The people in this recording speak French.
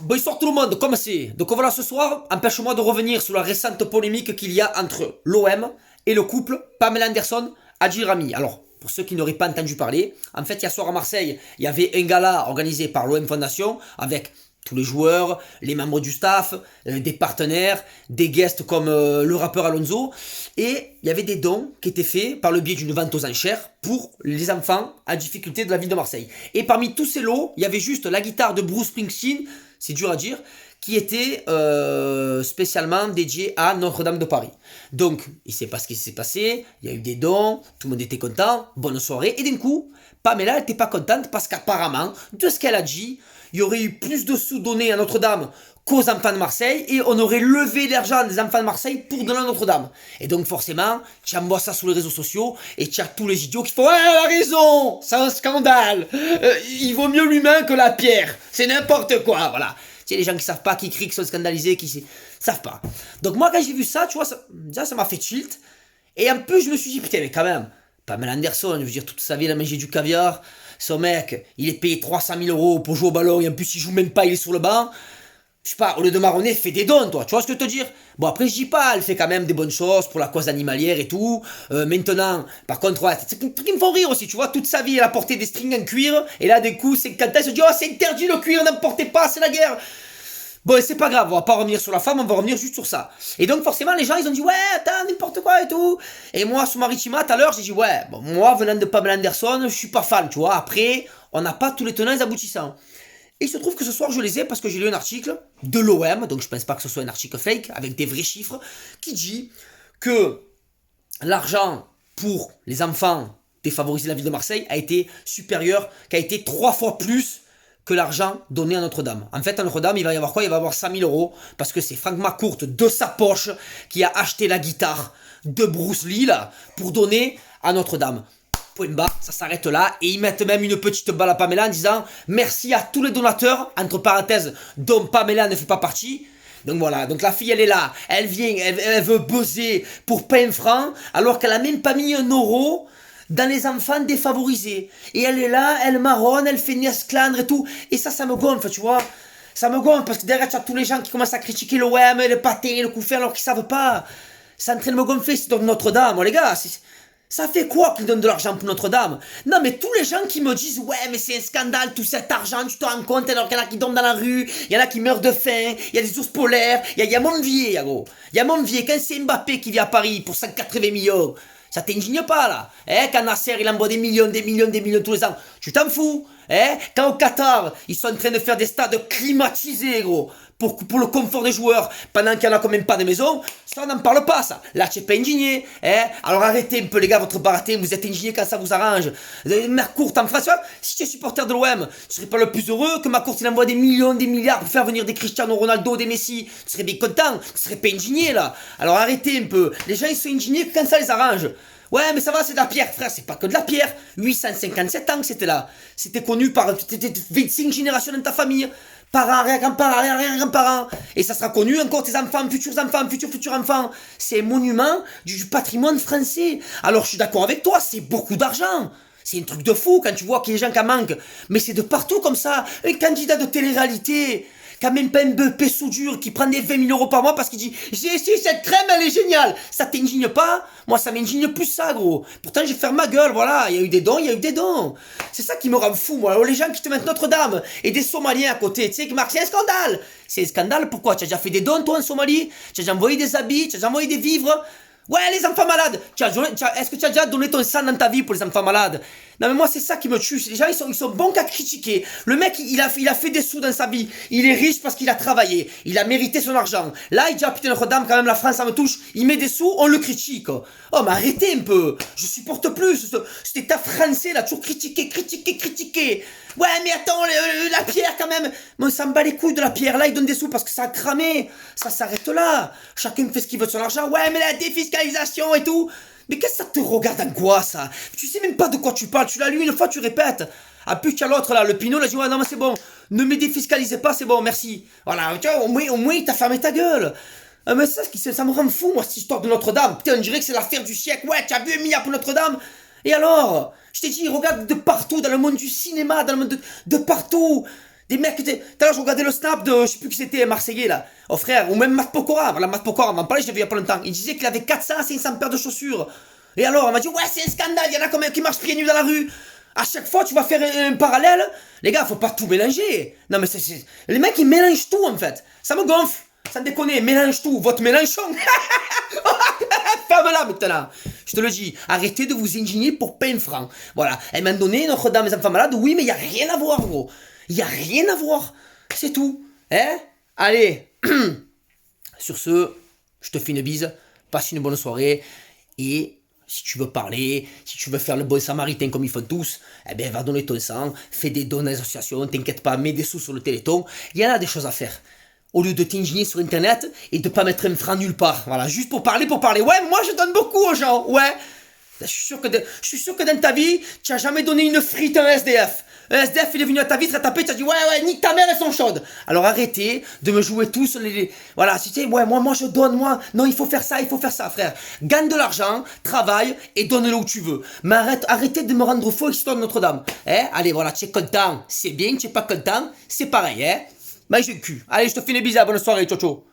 Bonsoir tout le monde, comment c'est? Donc voilà, ce soir, empêche-moi de revenir sur la récente polémique qu'il y a entre l'OM et le couple Pamela Anderson, Adjil Rami. Alors, pour ceux qui n'auraient pas entendu parler, en fait, hier soir à Marseille, il y avait un gala organisé par l'OM Fondation avec tous les joueurs, les membres du staff, des partenaires, des guests comme le rappeur Alonso. Et il y avait des dons qui étaient faits par le biais d'une vente aux enchères pour les enfants à difficulté de la ville de Marseille. Et parmi tous ces lots, il y avait juste la guitare de Bruce Springsteen, c'est dur à dire, qui était spécialement dédiée à Notre-Dame de Paris. Donc, il ne sait pas ce qui s'est passé, il y a eu des dons, tout le monde était content, bonne soirée, et d'un coup, Pamela n'était pas contente parce qu'apparemment, de ce qu'elle a dit, il y aurait eu plus de sous donnés à Notre-Dame qu'aux enfants de Marseille et on aurait levé l'argent des enfants de Marseille pour donner à Notre-Dame. Et donc forcément, tu envoies ça sur les réseaux sociaux et tu as tous les idiots qui font « Ouais, elle a raison, c'est un scandale, il vaut mieux l'humain que la pierre, c'est n'importe quoi, voilà. » Tu sais, les gens qui savent pas, qui crient, qui sont scandalisés, qui savent pas. Donc moi, quand j'ai vu ça, tu vois, déjà ça m'a fait tilt. Et un peu, je me suis dit, putain, mais quand même, Pamela Anderson, je veux dire, toute sa vie, elle a mangé du caviar. Son mec, il est payé 300 000 euros pour jouer au ballon, et en plus, il joue même pas, il est sur le banc. Je sais pas, au lieu de marronner, fais des dons, toi, tu vois ce que je veux te dire? Bon, après, je dis pas, elle fait quand même des bonnes choses pour la cause animalière et tout. Maintenant, par contre, ouais, c'est des trucs qui me font rire aussi, tu vois, toute sa vie, elle a porté des strings en cuir, et là, d'un coup, c'est quand elle se dit, oh, c'est interdit le cuir, n'en portez pas, c'est la guerre. Bon, c'est pas grave, on va pas revenir sur la femme, on va revenir juste sur ça. Et donc, forcément, les gens, ils ont dit, ouais, attends, n'importe quoi et tout. Et moi, sur Maritima, tout à l'heure, j'ai dit, ouais, bon, moi, venant de Pamela Anderson, je suis pas fan, tu vois. Après, on n'a pas tous les tenants et les aboutissants. Et il se trouve que ce soir, je les ai parce que j'ai lu un article de l'OM, donc je pense pas que ce soit un article fake, avec des vrais chiffres, qui dit que l'argent pour les enfants défavorisés de la ville de Marseille a été supérieur, qu'a été 3 fois plus que l'argent donné à Notre-Dame. En fait, à Notre-Dame, il va y avoir quoi? Il va y avoir 100 000 euros, parce que c'est Franck McCourt, de sa poche, qui a acheté la guitare de Bruce Lee, là, pour donner à Notre-Dame. Point bas, ça s'arrête là, et ils mettent même une petite balle à Pamela en disant « Merci à tous les donateurs », entre parenthèses, dont Pamela ne fait pas partie. Donc voilà, donc la fille elle est là, elle vient, elle veut buzzer pour pas un franc, alors qu'elle a même pas mis 1 euro dans les enfants défavorisés. Et elle est là, elle marronne, elle fait une esclandre et tout. Et ça me gonfle, tu vois. Ça me gonfle parce que derrière, tu as tous les gens qui commencent à critiquer l'OM, le pâté, le coup fait, alors qu'ils savent pas. C'est en train de me gonfler, c'est donc Notre-Dame, les gars. Ça fait quoi qu'ils donnent de l'argent pour Notre-Dame? Non, mais tous les gens qui me disent, ouais, mais c'est un scandale, tout cet argent, tu te rends compte, alors qu'il y en a qui dorment dans la rue, il y en a qui meurent de faim, il y a des ours polaires, il y a Montvier, gros. Il y a Montvier, quand c'est Mbappé qui vient à Paris pour 180 millions, ça t'indigne pas, là? Quand Nasser, il envoie des millions, des millions, des millions tous les ans, tu t'en fous? Quand au Qatar, ils sont en train de faire des stades climatisés, gros, pour le confort des joueurs, pendant qu'il y en a quand même pas de maison, ça on n'en parle pas, ça. Là, tu n'es pas indigné, Alors arrêtez un peu, les gars, votre baratin, vous êtes indigné quand ça vous arrange. McCourt en France, si tu es supporter de l'OM, tu serais pas le plus heureux que McCourt il envoie des millions, des milliards pour faire venir des Cristiano Ronaldo, des Messi. Tu serais bien content, tu serais pas indigné, là. Alors arrêtez un peu. Les gens, ils sont indignés quand ça les arrange. Ouais, mais ça va, c'est de la pierre, frère, c'est pas que de la pierre. 857 ans que c'était là. C'était connu par 25 générations dans ta famille. Parents, arrière-grands-parents, arrière-grands-parents. Et ça sera connu encore tes enfants, futurs enfants. C'est un monument du patrimoine français. Alors je suis d'accord avec toi, c'est beaucoup d'argent. C'est un truc de fou quand tu vois qu'il y a des gens qui en manquent. Mais c'est de partout comme ça. Un candidat de télé-réalité qui a même pas un BP soudure, qui prend des 20 000 euros par mois parce qu'il dit « J'ai ici cette crème, elle est géniale !» Ça t'indigne pas? Moi, ça m'indigne plus ça, gros. Pourtant, je vais faire ma gueule, voilà. Il y a eu des dons, il y a eu des dons. C'est ça qui me rend fou, moi. Les gens qui te mettent Notre-Dame et des Somaliens à côté, tu sais, qui marquent, c'est un scandale. C'est un scandale, pourquoi? Tu as déjà fait des dons, toi, en Somalie? Tu as déjà envoyé des habits? Tu as déjà envoyé des vivres? Ouais, les enfants malades. Est-ce que tu as déjà donné ton sang dans ta vie pour les enfants malades? Non mais moi c'est ça qui me tue. Les gens ils sont bons qu'à critiquer. Le mec il a fait des sous dans sa vie. Il est riche parce qu'il a travaillé. Il a mérité son argent. Là il dit ah putain Notre-Dame quand même la France ça me touche. Il met des sous, on le critique. Oh mais arrêtez un peu. Je supporte plus cet état français là toujours critiquer. Ouais mais attends la pierre quand même. Mais on s'en bat les couilles de la pierre. Là il donne des sous parce que ça a cramé. Ça s'arrête là. Chacun fait ce qu'il veut de son argent. Ouais mais la défiscalisation et tout. Mais qu'est-ce que ça te regarde en quoi, ça? Tu sais même pas de quoi tu parles, tu l'as lu une fois, tu répètes. Ah, puis qu'il y a l'autre, là, le Pinot, là, il dit, ouais, non, mais c'est bon, ne me défiscalisez pas, c'est bon, merci. Voilà, tu vois, au moins, il t'a fermé ta gueule. Ah, mais ça me rend fou, moi, cette histoire de Notre-Dame. Putain, on dirait que c'est l'affaire du siècle. Ouais, tu as vu 1 milliard pour Notre-Dame? Et alors? Je t'ai dit, regarde de partout, dans le monde du cinéma, dans le monde de partout. Des mecs, tout à l'heure, je regardais le snap de, je sais plus qui c'était, Marseillais, là. Oh frère, ou même Matt Pokora. Voilà, Matt Pokora, on va en parler, je l'ai vu il y a pas longtemps. Il disait qu'il avait 400 à 500 paires de chaussures. Et alors, on m'a dit, ouais, c'est un scandale, il y en a combien qui marchent pieds nus dans la rue. À chaque fois, tu vas faire un parallèle. Les gars, faut pas tout mélanger. Non, mais les mecs, ils mélangent tout, en fait. Ça me gonfle. Sans déconner, mélange tout. Votre Mélenchon. Ferme-la maintenant. Je te le dis, arrêtez de vous indigner pour pas un franc. Voilà. Elle m'a donné Notre-Dame des enfants malades. Oui, mais il y a rien à voir, gros. Il y a rien à voir. C'est tout. Hein? Allez. Sur ce, je te fais une bise. Passe une bonne soirée. Et si tu veux parler, si tu veux faire le bon samaritain comme ils font tous, eh bien, va donner ton sang. Fais des dons à l'association. T'inquiète pas, mets des sous sur le Téléthon. Il y en a des choses à faire. Au lieu de t'indigner sur internet et de pas mettre un franc nulle part. Voilà, juste pour parler. Ouais, moi je donne beaucoup aux gens, ouais. Je suis sûr que dans ta vie, tu as jamais donné une frite à un SDF. Un SDF, il est venu à ta vie, tu as tapé, tu as dit, ouais, nique ta mère, elles sont chaudes. Alors arrêtez de me jouer tous voilà, si tu sais, ouais, moi je donne, non, il faut faire ça, frère. Gagne de l'argent, travaille et donne-le où tu veux. Mais arrêtez de me rendre faux, histoire de Notre-Dame. Allez, voilà, tu es content, c'est bien, tu es pas content, c'est pareil, Mange le cul. Allez, je te fais une bise, bonne soirée, ciao ciao.